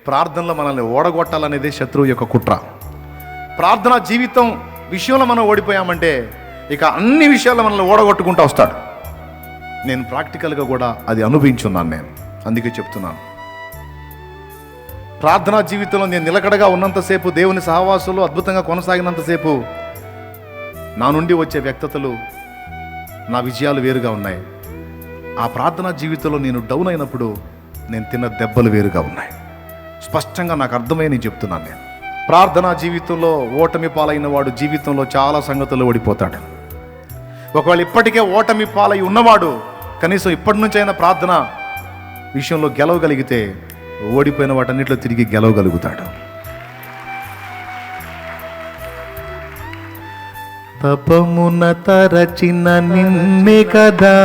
ప్రార్థనలో మనల్ని ఓడగొట్టాలనేదే శత్రువు యొక్క కుట్ర. ప్రార్థనా జీవితం విషయంలో మనం ఓడిపోయామంటే ఇక అన్ని విషయాల్లో మనల్ని ఓడగొట్టుకుంటూ వస్తాడు. నేను ప్రాక్టికల్గా కూడా అది అనుభవించున్నాను. నేను అందుకే చెప్తున్నాను, ప్రార్థనా జీవితంలో నేను నిలకడగా ఉన్నంతసేపు, దేవుని సహవాసంలో అద్భుతంగా కొనసాగినంతసేపు నా నుండి వచ్చే వ్యక్తతలు, నా విజయాలు వేరుగా ఉన్నాయి. ఆ ప్రార్థనా జీవితంలో నేను డౌన్ అయినప్పుడు నేను తిన్న దెబ్బలు వేరుగా ఉన్నాయి. స్పష్టంగా నాకు అర్థమై నేను చెప్తున్నాను. నేను ప్రార్థనా జీవితంలో ఓటమి పాలైన వాడు జీవితంలో చాలా సంగతులు ఓడిపోతాడు. ఒకవేళ ఇప్పటికే ఓటమి పాలై ఉన్నవాడు కనీసం ఇప్పటి నుంచైనా ప్రార్థన విషయంలో గెలవగలిగితే ఓడిపోయిన వాటన్నిటిలో తిరిగి గెలవగలుగుతాడు. తపమున తరచిన నిన్నే కదా